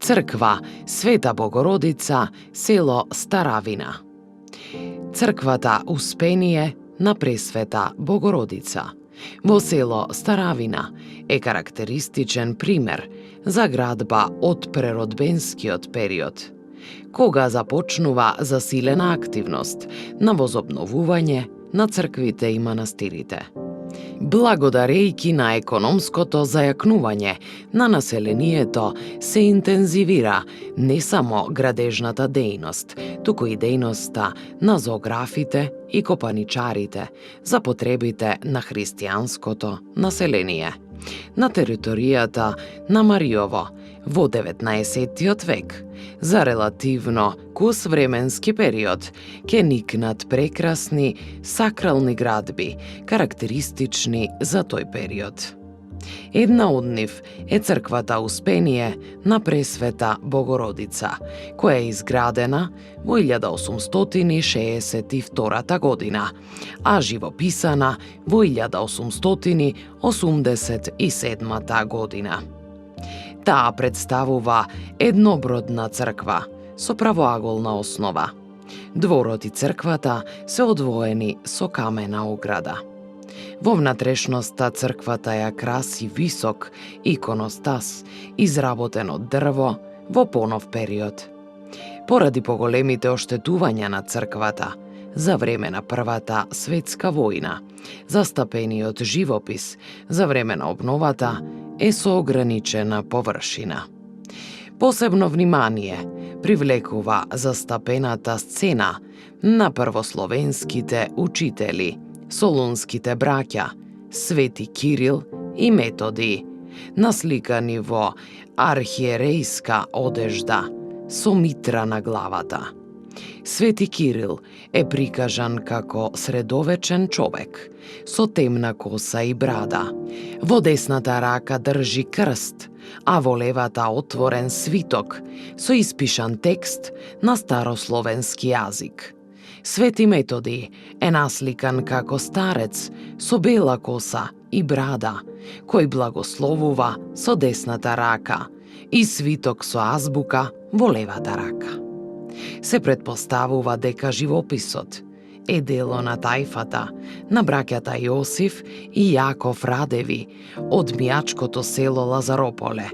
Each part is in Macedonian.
Црква Света Богородица, село Старавина. Црквата Успение на Пресвета Богородица во село Старавина е карактеристичен пример за градба од преродбенскиот период, кога започнува засилена активност на возобновување на црквите и манастирите. Благодарејќи на економското зајакнување на населението се интензивира не само градежната дејност, туку и дејноста на зоографите и копаничарите за потребите на христијанското население. На територијата на Мариово во 19. век, за релативно кус временски период, ќе никнат прекрасни сакрални градби, карактеристични за тој период. Една од нив е црквата Успение на Пресвета Богородица, која е изградена во 1862 година, а живописана во 1887 година. Таа представува еднобродна црква со правоаголна основа. Дворот и црквата се одвоени со камена ограда. Во внатрешноста црквата ја краси висок иконостас, изработен од дрво во понов период. Поради поголемите оштетувања на црквата за време на Првата светска војна, застапениот живопис за време на обновата е со ограничена површина. Посебно внимание привлекува застапената сцена на првословенските учители, солунските браќа, Свети Кирил и Методи, насликани во архиерејска одежда со митра на главата. Свети Кирил е прикажан како средовечен човек, со темна коса и брада. Во десната рака држи крст, а во левата отворен свиток со испишан текст на старословенски јазик. Свети Методи е насликан како старец со бела коса и брада, кој благословува со десната рака и свиток со азбука во левата рака. Се предпоставува дека живописот е дело на тајфата на браќата Јосиф и Јаков Радеви од мијачкото село Лазарополе,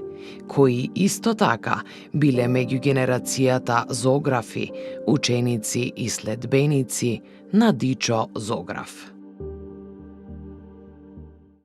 кои исто така биле меѓу генерацијата зоографи, ученици и следбеници на Дичо Зоограф.